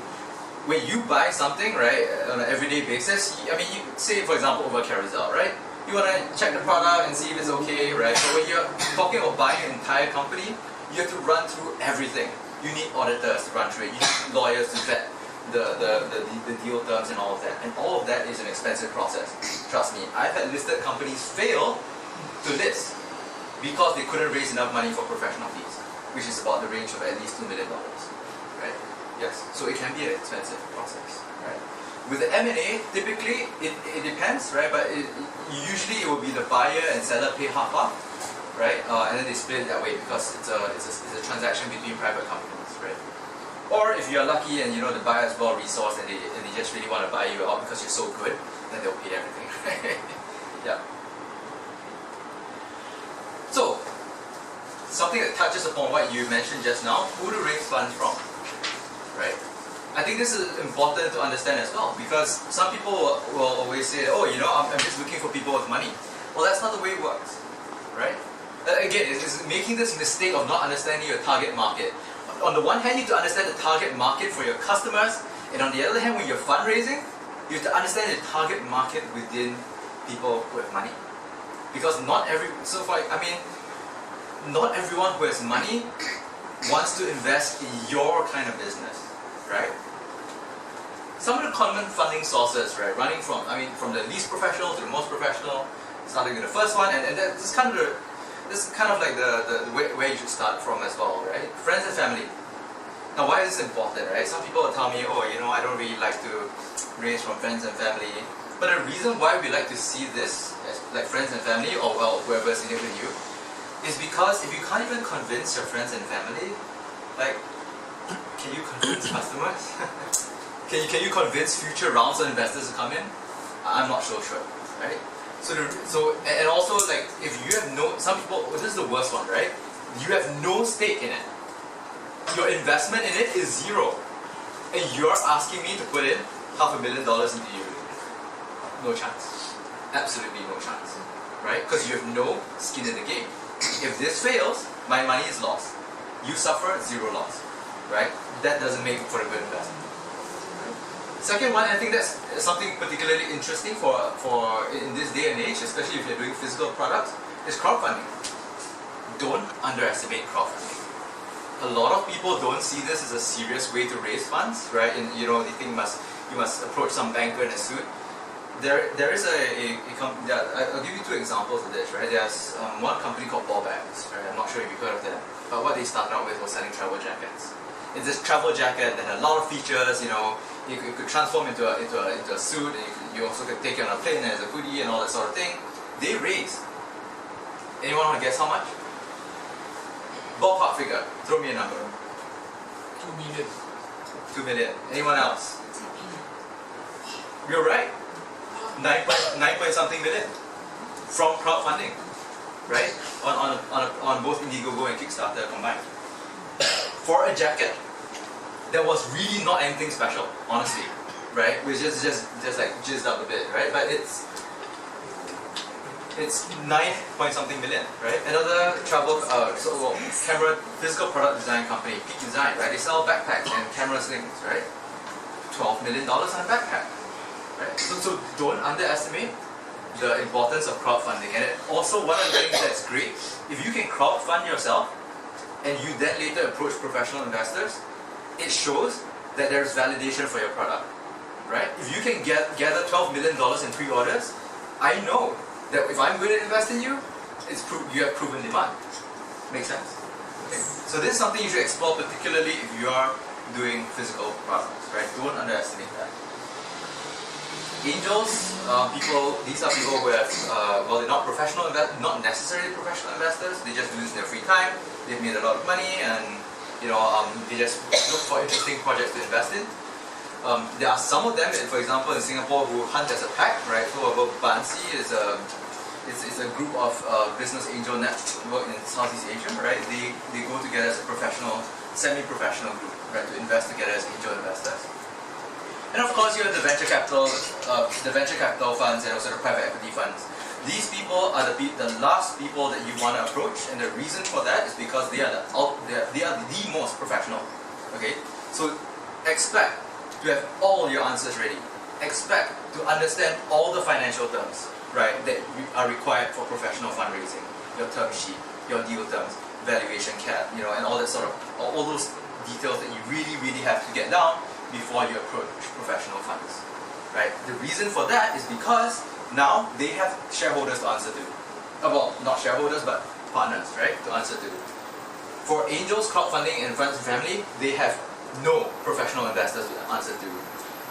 When you buy something, right, on an everyday basis, you say for example over Carousel, right? You want to check the product and see if it's okay, right? But when you're talking about buying an entire company, you have to run through everything. You need auditors to run through it. You need lawyers to vet the deal terms and all of that. And all of that is an expensive process. Trust me, I've had listed companies fail to list because they couldn't raise enough money for professional fees, which is about the range of at least $2 million, right? Yes, so it can be an expensive process, right? With the M&A, typically it depends, right? But usually it will be the buyer and seller pay half, right? And then they split it that way because it's a transaction between private companies, right? Or if you're lucky and the buyer is well resourced and they just really want to buy you out because you're so good, then they'll pay everything. Yeah. So something that touches upon what you mentioned just now, who to raise funds from, right? I think this is important to understand as well, because some people will always say, I'm just looking for people with money. Well, that's not the way it works, right? Again, it's making this mistake of not understanding your target market. On the one hand, you have to understand the target market for your customers, and on the other hand, when you're fundraising, you have to understand the target market within people who have money. Because not everyone who has money wants to invest in your kind of business, right? Some of the common funding sources, right, running from the least professional to the most professional, starting with the first one, and this is kind of like the where you should start from as well, right? Friends and family. Now, why is this important, right? Some people will tell me, I don't really like to raise from friends and family. But the reason why we like to see this as like friends and family, or whoever's in it with you, is because if you can't even convince your friends and family, like, can you convince customers? Can you convince future rounds of investors to come in? I'm not so sure, right? And also, like, if you have some people, this is the worst one, right? You have no stake in it. Your investment in it is zero. And you're asking me to put in $500,000 into you. No chance. Absolutely no chance. Right? Because you have no skin in the game. If this fails, my money is lost. You suffer, zero loss. Right? That doesn't make for a good investment. Second one, I think that's something particularly interesting for in this day and age, especially if you're doing physical products, is crowdfunding. Don't underestimate crowdfunding. A lot of people don't see this as a serious way to raise funds, right? And they think you must approach some banker in a suit. There is a company. I'll give you 2 examples of this, right? There's one company called Ball Bags, right? I'm not sure if you've heard of them, but what they started out with was selling travel jackets. It's this travel jacket that had a lot of features, you could transform into a suit, and you also could take it on a plane as a hoodie and all that sort of thing. They raised. Anyone want to guess how much? Ballpark figure. Throw me a number. 2 million. 2 million. Anyone else? You're right. 9 something million from crowdfunding, right? On both Indiegogo and Kickstarter combined. For a jacket that was really not anything special, honestly, right? It was just like jizzed up a bit, right? But It's 9 point something million, right? Another travel, camera, physical product design company, Peak Design, right? They sell backpacks and camera slings, right? $12 million on a backpack, right? So don't underestimate the importance of crowdfunding. And also one of the things that's great, if you can crowdfund yourself and you then later approach professional investors, it shows that there's validation for your product, right? If you can gather $12 million in pre-orders, I know that if I'm going to invest in you, you have proven demand. Makes sense? Okay. So this is something you should explore, particularly if you are doing physical products, right? Don't underestimate that. Angels, these are people who have, they're not professional, not necessarily professional investors. They just do this in their free time. They've made a lot of money, and they just look for interesting projects to invest in. There are some of them, for example, in Singapore, who hunt as a pack, right? So Bansi is a group of business angel network in Southeast Asia, right? They go together as a professional, semi-professional group, right, to invest together as angel investors. And of course, you have the venture capital funds and also the private equity funds. These people are the last people that you want to approach, and the reason for that is because they are the most professional. Okay, so expect to have all your answers ready. Expect to understand all the financial terms, right, that are required for professional fundraising. Your term sheet, your deal terms, valuation cap, and all that all those details that you really have to get down before you approach professional funds, right? The reason for that is because now they have shareholders to answer to. Well, not shareholders, but partners, right, to answer to. For angels, crowdfunding, and friends and family, they have no professional investors to answer to.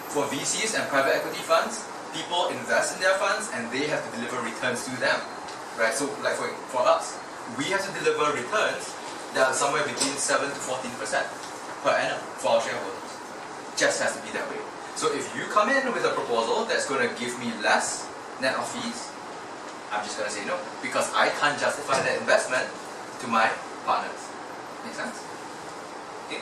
For VCs and private equity funds, people invest in their funds and they have to deliver returns to them, right? So, like for us, we have to deliver returns that are somewhere between 7 to 14% per annum for our shareholders. Just has to be that way. So if you come in with a proposal that's going to give me less net of fees, I'm just going to say no, because I can't justify that investment to my partners. Make sense? Okay.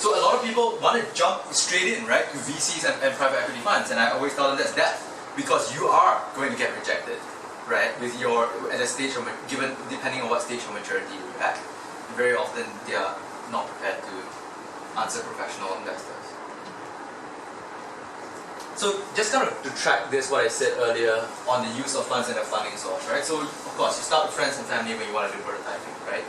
So a lot of people want to jump straight in, right, to VCs and private equity funds, and I always tell them that's death, because you are going to get rejected, right, at a stage of, depending on what stage of maturity you're at. Very often they are not prepared to answer professional investors. So just kind of to track this, what I said earlier on the use of funds and the funding source, right? So of course you start with friends and family when you want to do prototyping, right?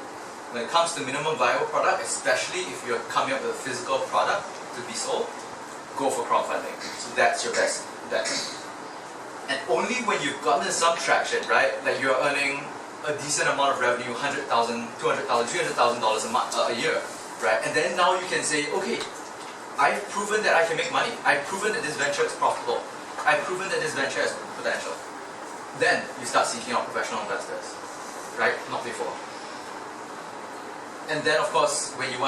When it comes to minimum viable product, especially if you're coming up with a physical product to be sold, go for crowdfunding. So that's your best bet. And only when you've gotten some traction, right? Like you're earning a decent amount of revenue, $100,000, $200,000, $300,000 a year, right? And then now you can say, okay, I've proven that I can make money. I've proven that this venture is profitable. I've proven that this venture has potential. Then you start seeking out professional investors, right? Not before. And then of course, when you're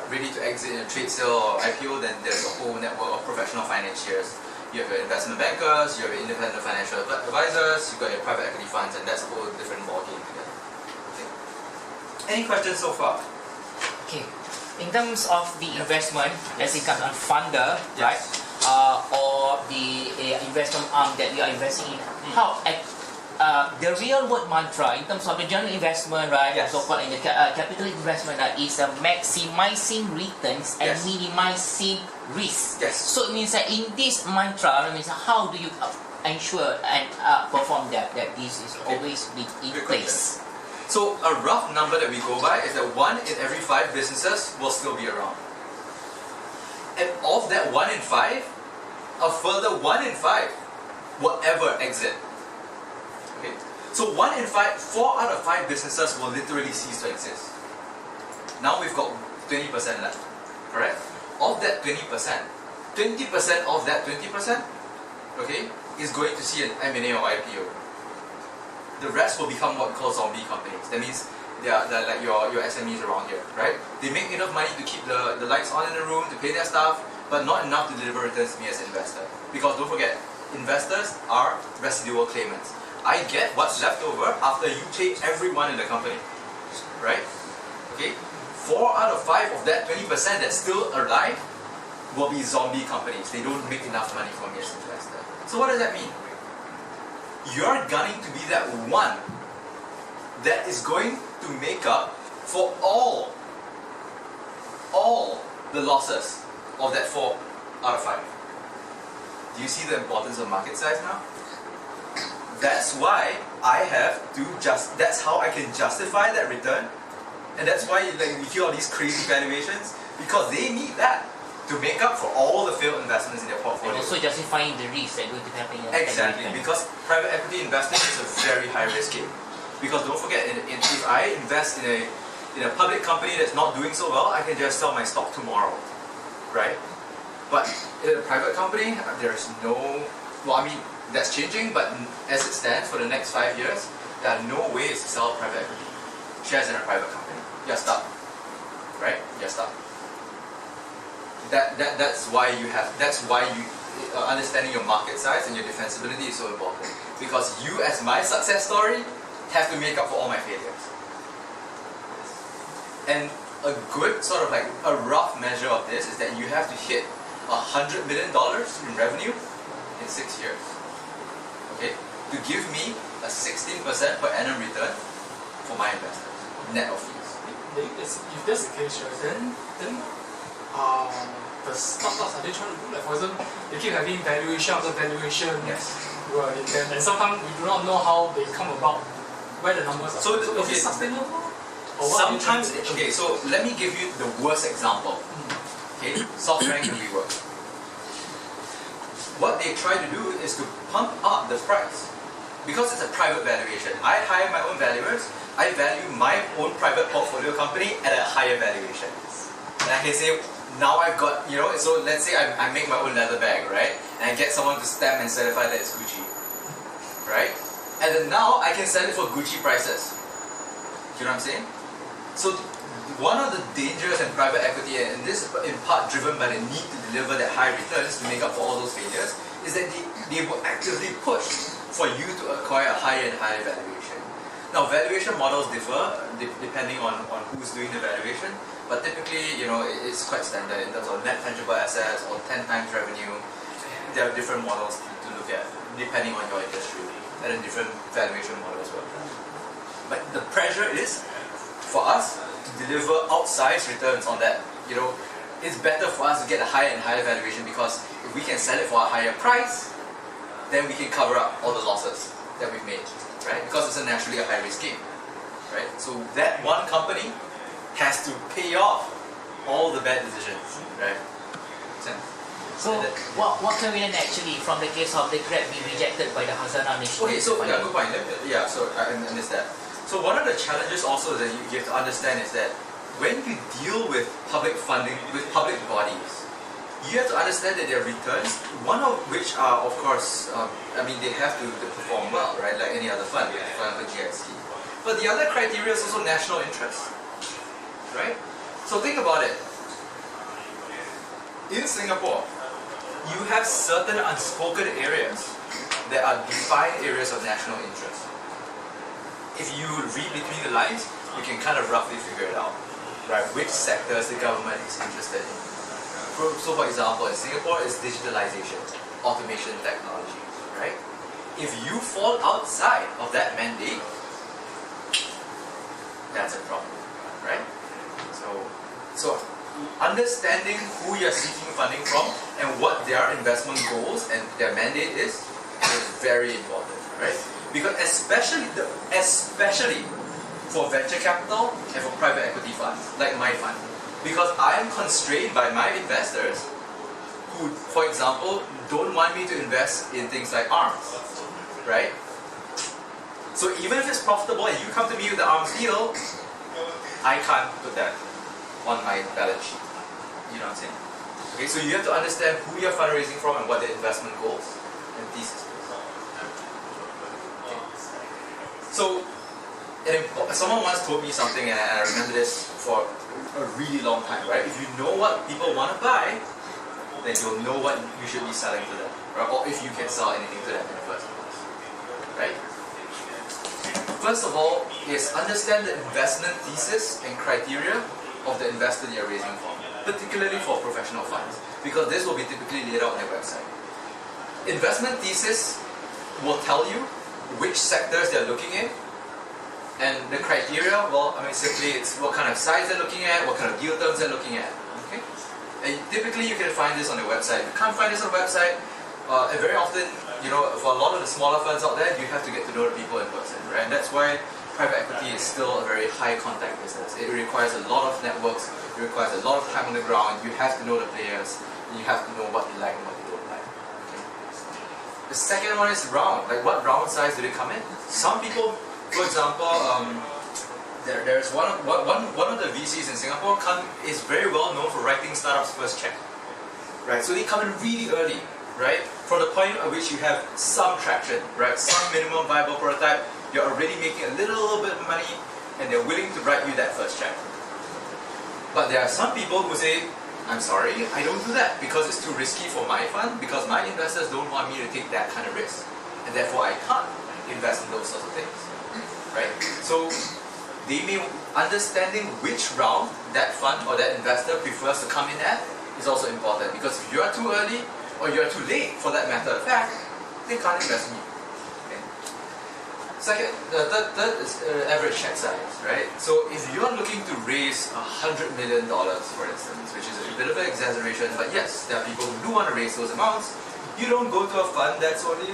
ready to exit in a trade sale or IPO, then there's a whole network of professional financiers. You have your investment bankers, you have your independent financial advisors, you've got your private equity funds, and that's a whole different ballgame together. Okay. Any questions so far? Okay. In terms of the investment, as it comes on funder, right, or the investment arm that we are investing in, how the real word mantra in terms of the general investment, right, so-called in the capital investment, is maximizing returns and minimizing risk. Yes. So it means that in this mantra, it means how do you ensure and perform that this is always in place? So a rough number that we go by is that 1 in every 5 businesses will still be around. And of that 1 in 5, a further 1 in 5 will ever exit. Okay. So 1 in 5, 4 out of 5 businesses will literally cease to exist. Now we've got 20% left, correct? Of that 20%, 20% of that 20%, okay, is going to see an M&A or IPO. The rest will become what we call zombie companies. That means they're like your SMEs around here, right? They make enough money to keep the lights on in the room, to pay their staff, but not enough to deliver returns to me as an investor. Because don't forget, investors are residual claimants. I get what's left over after you pay everyone in the company, right? Okay? 4 out of 5 of that 20% that's still alive will be zombie companies. They don't make enough money for me as an investor. So what does that mean? you're gunning to be that one that is going to make up for all the losses of that 4 out of 5. Do you see the importance of market size now? That's why I have to that's how I can justify that return. And that's why like, we hear all these crazy valuations, because they need that to make up for all the failed investments in their portfolio. And also justifying the risk that going to happen. Exactly, because private equity investing is a very high risk game. Because don't forget, if I invest in a public company that's not doing so well, I can just sell my stock tomorrow, right? But in a private company, there's no, well, I mean, that's changing, but as it stands for the next 5 years, there are no ways to sell private equity shares in a private company. You're stuck, right? You're stuck. That's why understanding your market size and your defensibility is so important. Because you, as my success story, have to make up for all my failures. And a good sort of like a rough measure of this is that you have to hit $100 million in revenue in 6 years. Okay, to give me a 16% per annum return for my investors, net of fees. If that's the case, right, then the startups, are they trying to do, like for example, they keep having valuation after valuation, Yes. right, and sometimes we do not know how they come about, where the numbers are. So, is okay, it sustainable? Or what are you trying sometimes, to achieve? okay, so let me give you the worst example. Okay, SoftBank and WeWork. What they try to do is to pump up the price. Because it's a private valuation. I hire my own valuers, I value my own private portfolio company at a higher valuation. And I can say, now I've got, you know, so let's say I make my own leather bag, right? And I get someone to stamp and certify that it's Gucci, right? And then now I can sell it for Gucci prices. You know what I'm saying? So one of the dangers in private equity, and this is in part driven by the need to deliver that high returns to make up for all those failures, is that they will actively push for you to acquire a higher and higher valuation. Now, valuation models differ depending on who's doing the valuation, but typically, you know, it's quite standard in terms of net tangible assets or 10 times revenue. There are different models to look at depending on your industry, and a different valuation model as well. But the pressure is for us to deliver outsized returns on that. You know, it's better for us to get a higher and higher valuation, because if we can sell it for a higher price, then we can cover up all the losses that we've made, right? Because it's naturally a high risk game, right? So that one company has to pay off all the bad decisions, right? Makes sense? So what can we learn actually from the case of the Grab being rejected by the Hazana Nation? Okay, so yeah, good point. Yeah, so I understand. So one of the challenges also that you have to understand is that when you deal with public funding, with public bodies, you have to understand that their returns, one of which are, of course, I mean, they have to perform well, right? Like any other fund, for example, GIC. But the other criteria is also national interest, right? So think about it. In Singapore, you have certain unspoken areas that are defined areas of national interest. If you read between the lines, you can kind of roughly figure it out, right? Which sectors the government is interested in. So for example, in Singapore, it's digitalization, automation technology, right? If you fall outside of that mandate, that's a problem, right? So understanding who you're seeking funding from and what their investment goals and their mandate is very important, right? Because especially for venture capital and for private equity funds, like my fund. Because I am constrained by my investors who, for example, don't want me to invest in things like ARMS, right? So even if it's profitable and you come to me with the ARMS deal, I can't put that on my balance sheet. You know what I'm saying? Okay, so you have to understand who you're fundraising from and what their investment goals and thesis is. Okay. So, someone once told me something, and I remember this for a really long time, right? If you know what people want to buy, then you'll know what you should be selling to them, right? Or if you can sell anything to them in the first place, right? First of all, is understand the investment thesis and criteria of the investor you're raising from, particularly for professional funds, because this will be typically laid out on their website. Investment thesis will tell you which sectors they're looking in, and the criteria, well, I mean, simply it's what kind of size they're looking at, what kind of deal terms they're looking at. Okay, and typically you can find this on the website. If you can't find this on the website, and very often, you know, for a lot of the smaller funds out there, you have to get to know the people in person, right? And that's why private equity is still a very high contact business. It requires a lot of networks. It requires a lot of time on the ground. You have to know the players. And you have to know what they like and what they don't like. Okay. The second one is round. Like, what round size do they come in? Some people, for example, there's one of the VCs in Singapore is very well known for writing startups' first check. Right. So they come in really early. Right? From the point at which you have some traction, right? Some minimum viable prototype, you're already making a little bit of money, and they're willing to write you that first check. But there are some people who say, I'm sorry, I don't do that because it's too risky for my fund, because my investors don't want me to take that kind of risk, and therefore I can't invest in those sorts of things, right? So they may, understanding which round that fund or that investor prefers to come in at is also important, because if you are too early, or you're too late for that matter of fact, they can't invest in you. Okay. Second, the third is average check size, right? So if you're looking to raise $100 million, for instance, which is a bit of an exaggeration, but yes, there are people who do want to raise those amounts, you don't go to a fund that's only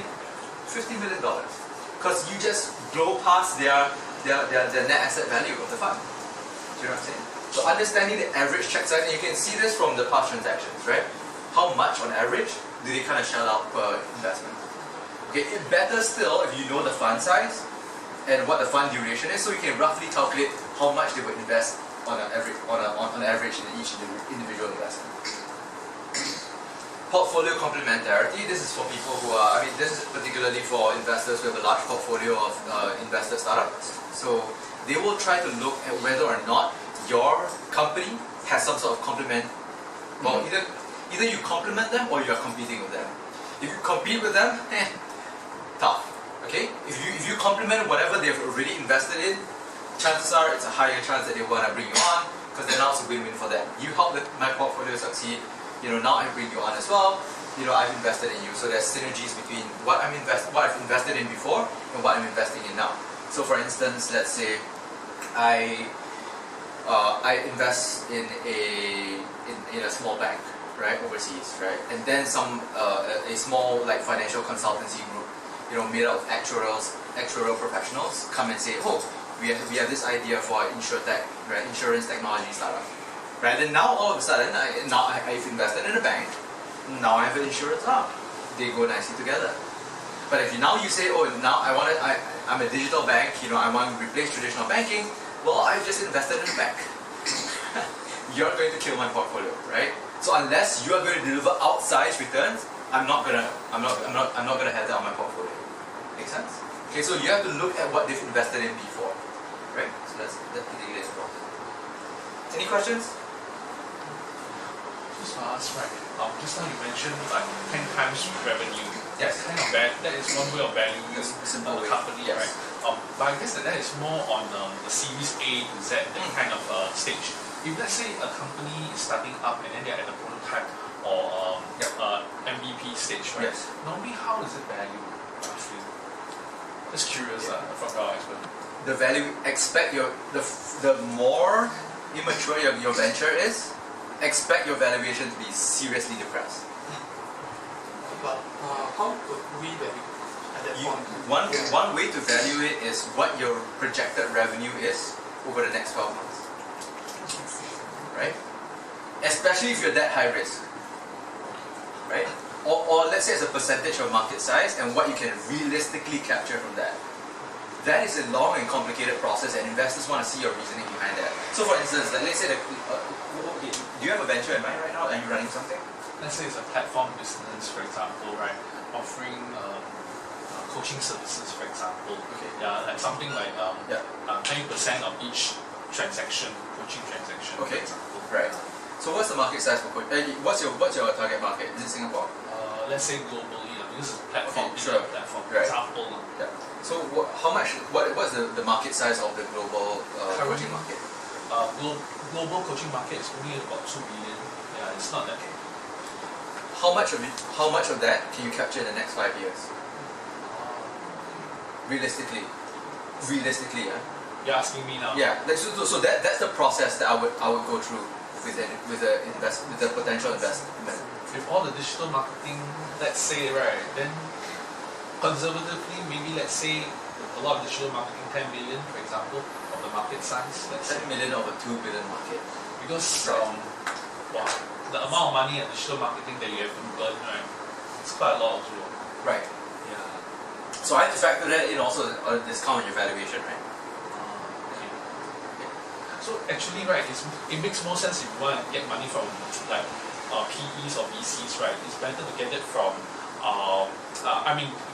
$50 million, because you just blow past their net asset value of the fund. Do you know what I'm saying? So understanding the average check size, and you can see this from the past transactions, right? How much on average do they kind of shell out per investment? Okay, it better still if you know the fund size and what the fund duration is, so you can roughly calculate how much they would invest on average in each individual investment. Portfolio complementarity. This is for people who are, I mean, this is particularly for investors who have a large portfolio of investor startups. So they will try to look at whether or not your company has some sort of complement. Well, either you complement them or you are competing with them. If you compete with them, tough. Okay? If you complement whatever they've already invested in, chances are it's a higher chance that they want to bring you on, because then now it's a win-win for them. You help my portfolio succeed. You know, now I bring you on as well. You know, I've invested in you, so there's synergies between what I've invested in before and what I'm investing in now. So, for instance, let's say I invest in a small bank, right, overseas, right, and then a small like financial consultancy group, you know, made up of actuarial professionals come and say, oh, we have this idea for insurtech, right, insurance technology startup, right, and now all of a sudden I've invested in a bank, now I have an insurance arm, they go nicely together. But if now you say, oh, now I'm a digital bank, you know, I want to replace traditional banking, well, I've just invested in a bank. You're going to kill my portfolio, right? So unless you are going to deliver outsized returns, I'm not gonna have that on my portfolio. Make sense? Okay, so you have to look at what they've invested in before, right? So that's particularly important. Any questions? Just to ask, right? Just now you mentioned like 10 times revenue. Yes. That is one way of valuing simple the way. company, Yes. right? But I guess that is more on the Series A to Z that kind of stage. If let's say a company is starting up and then they're at the prototype or MVP stage, right? Yes. Normally, how is it valued? Roughly? Just curious from your expert. The value, expect the more immature your venture is, expect your valuation to be seriously depressed. But how could we value at that point? One way to value it is what your projected revenue is over the next 12 months. Right? Especially if you're that high risk. Right? Or let's say it's a percentage of market size and what you can realistically capture from that. That is a long and complicated process, and investors want to see your reasoning behind that. So for instance, like, let's say okay, do you have a venture in mind right now? Are you running something? Let's say it's a platform business, for example, right? Offering coaching services, for example. Okay. Yeah, like something like 20% of each transaction, coaching transaction. Okay. For example. Right. So what's the market size for coaching? What's your target market? Is it Singapore? Let's say globally, because it's a platform, Okay, sure. platform. Right. Example. Yeah. So what's the market size of the global coaching market? Global coaching market is only about 2 billion. Yeah, it's not that. How much of that can you capture in the next 5 years? realistically, yeah. You're asking me now. Yeah, like, so that's the process that I would go through with the potential investment. With all the digital marketing, let's say, right, then conservatively, maybe let's say a lot of digital marketing, 10 million, for example, of the market size, let's say. 10 million of a 2 billion market. Because Right. wow, the amount of money and digital marketing that you have to burn, right, it's quite a lot also. Right. Yeah. So I have to factor that in also on a discount on your valuation, right? Okay. So actually, right, it makes more sense if you want to get money from like PEs or VCs, right? It's better to get it from,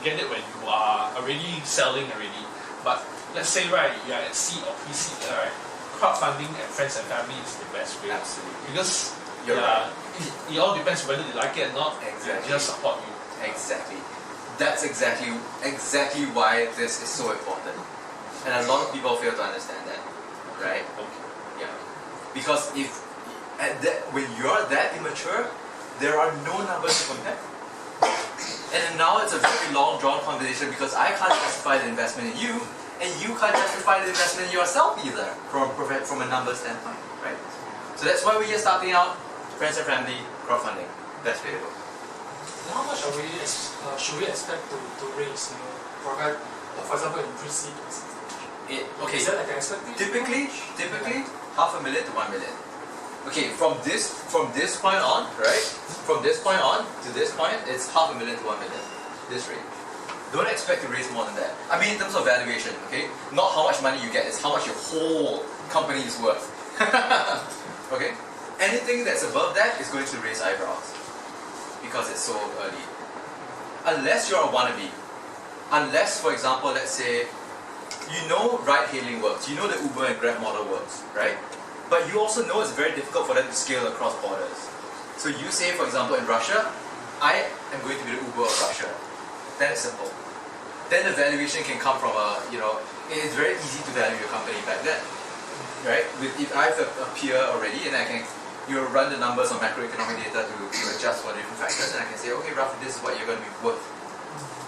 get it when you are already selling already. But let's say, right, you are at seed or pre-seed, right? Crowdfunding and friends and family is the best way. Absolutely. Because You're right. it all depends whether they like it or not. Exactly. They just support you. Exactly. That's exactly why this is so important. And a lot of people fail to understand that, right? Okay. Yeah. Because when you're that immature, there are no numbers to compare. And then now it's a very long drawn conversation because I can't justify the investment in you, and you can't justify the investment in yourself either from a number standpoint, right? So that's why we are starting out friends and family crowdfunding. Best way to go. How much should we expect to raise? For example, in pre-seed or something? Okay. Is that like an expectation? Typically, $500,000 to 1 million. Okay, from this point on, right? From this point on to this point, it's $500,000 to 1 million. This rate. Don't expect to raise more than that. I mean, in terms of valuation, okay? Not how much money you get, it's how much your whole company is worth. Okay? Anything that's above that is going to raise eyebrows because it's so early. Unless you're a wannabe. Unless, for example, let's say you know ride-hailing works, you know the Uber and Grab model works, right? But you also know it's very difficult for them to scale across borders. So you say, for example, in Russia, I am going to be the Uber of Russia. Then it's simple. Then the valuation can come from it's very easy to value your company back then, right? If I have a peer already and I can run the numbers on macroeconomic data to adjust for different factors, and I can say, okay, roughly this is what you're going to be worth,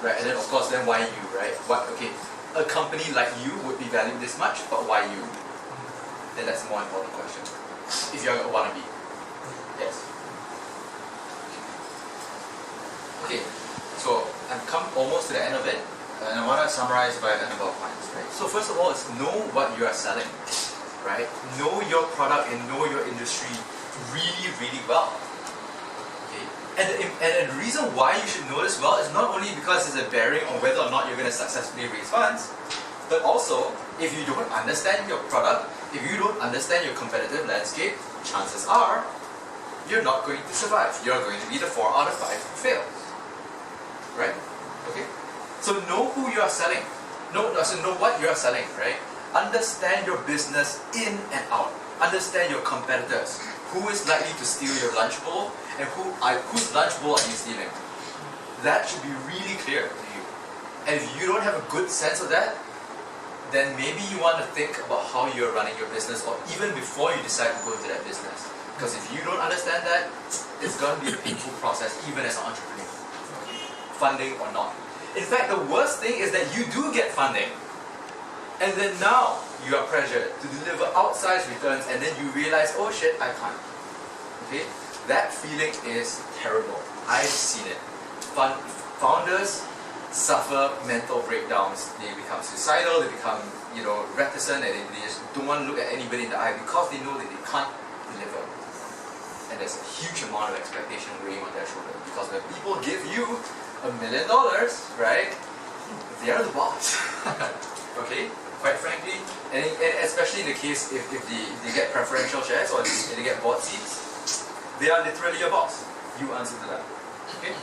right? And then of course, then why you, right? A company like you would be valued this much, but why you? Then that's a more important question. If you're a wannabe. Yes. Okay, so I've come almost to the end of it, and I want to summarize by a number of points, right? So first of all, is know what you are selling, right? Know your product and know your industry really, really well. Okay, and the reason why you should know this well is not only because it's a bearing on whether or not you're going to successfully raise funds, but also if you don't understand your product, if you don't understand your competitive landscape, chances are you're not going to survive. You're going to be the 4 out of 5 who fails. Right? Okay? So know who you are selling. Know what you are selling, right? Understand your business in and out. Understand your competitors. Who is likely to steal your lunch bowl and whose lunch bowl are you stealing? That should be really clear to you. And if you don't have a good sense of that, then maybe you want to think about how you're running your business, or even before you decide to go into that business. Because if you don't understand that, it's going to be a painful process, even as an entrepreneur. Funding or not. In fact, the worst thing is that you do get funding, and then now you are pressured to deliver outsized returns, and then you realize, oh shit, I can't. Okay? That feeling is terrible. I've seen it. Founders suffer mental breakdowns. They become suicidal, they become, reticent, and they just don't want to look at anybody in the eye because they know that they can't deliver. And there's a huge amount of expectation weighing on their shoulders. Because when people give you $1 million, right, they are the boss. Okay? Quite frankly, and especially in the case if they get preferential shares or if they get board seats, they are literally your boss. You answer to that. Okay?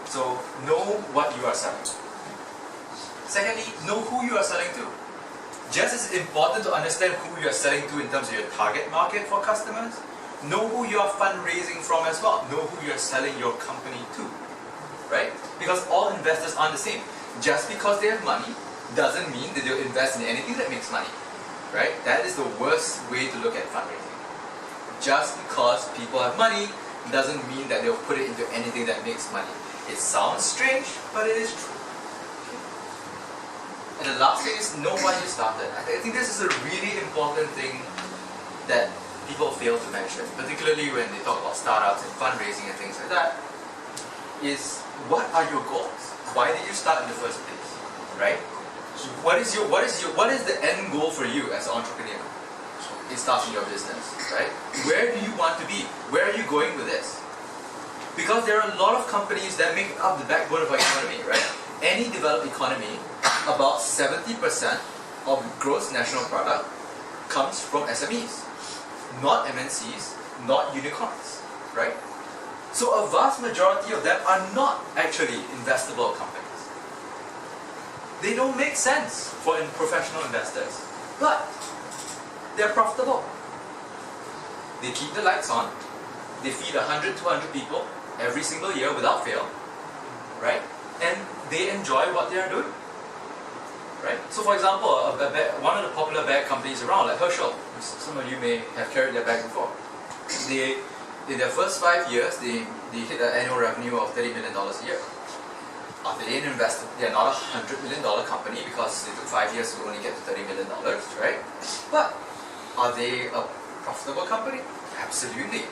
So know what you are selling. Secondly, know who you are selling to. Just as important to understand who you are selling to in terms of your target market for customers, know who you are fundraising from as well. Know who you are selling your company to. Right? Because all investors aren't the same. Just because they have money doesn't mean that they'll invest in anything that makes money. Right? That is the worst way to look at fundraising. Just because people have money doesn't mean that they'll put it into anything that makes money. It sounds strange, but it is true. And the last thing is know why you started. I think this is a really important thing that people fail to mention, particularly when they talk about startups and fundraising and things like that, is what are your goals? Why did you start in the first place, right? What is the end goal for you as an entrepreneur in starting your business, right? Where do you want to be? Where are you going with this? Because there are a lot of companies that make up the backbone of our economy, right? Any developed economy, about 70% of gross national product comes from SMEs, not MNCs, not unicorns, right? So a vast majority of them are not actually investable companies. They don't make sense for professional investors, but they're profitable. They keep the lights on, they feed 100, 200 people every single year without fail, right? And they enjoy what they are doing, right? So for example, one of the popular bag companies around, like Herschel, some of you may have carried their bag before. In their first 5 years, they hit an annual revenue of $30 million a year. After they invested, they're not a $100 million company because it took 5 years to only get to $30 million, right? But are they a profitable company? Absolutely,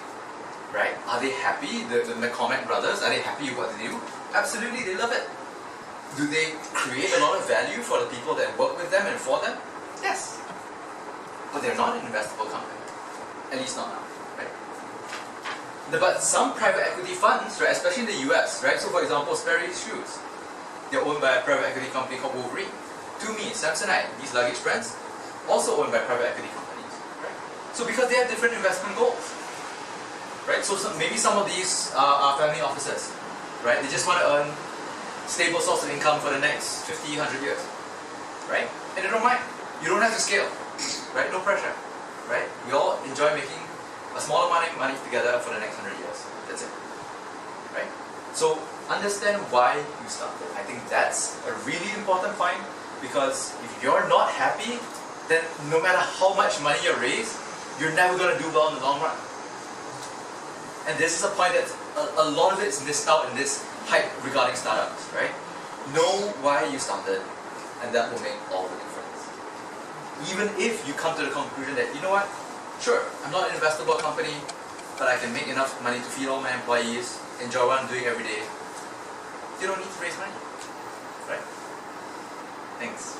right? Are they happy? The McCormack brothers, are they happy with what they do? Absolutely, they love it. Do they create a lot of value for the people that work with them and for them? Yes. But they're not an investable company. At least not now, right? But some private equity funds, right, especially in the US, right? So for example, Sperry Shoes, they're owned by a private equity company called Wolverine. Tumi, Samsonite, these luggage brands, also owned by private equity companies, right? So because they have different investment goals, right? So maybe some of these are family offices, right? They just want to earn stable source of income for the next 50, 100 years, right? And they don't mind. You don't have to scale, right? No pressure, right? We all enjoy making a small amount of money together for the next 100 years. That's it, right? So understand why you started. I think that's a really important point, because if you're not happy, then no matter how much money you raise, you're never going to do well in the long run. And this is a point that a lot of it is missed out in this hype regarding startups, right? Know why you started, and that will make all the difference. Even if you come to the conclusion that, you know what, sure, I'm not an investable company, but I can make enough money to feed all my employees, enjoy what I'm doing every day, you don't need to raise money, right? Thanks.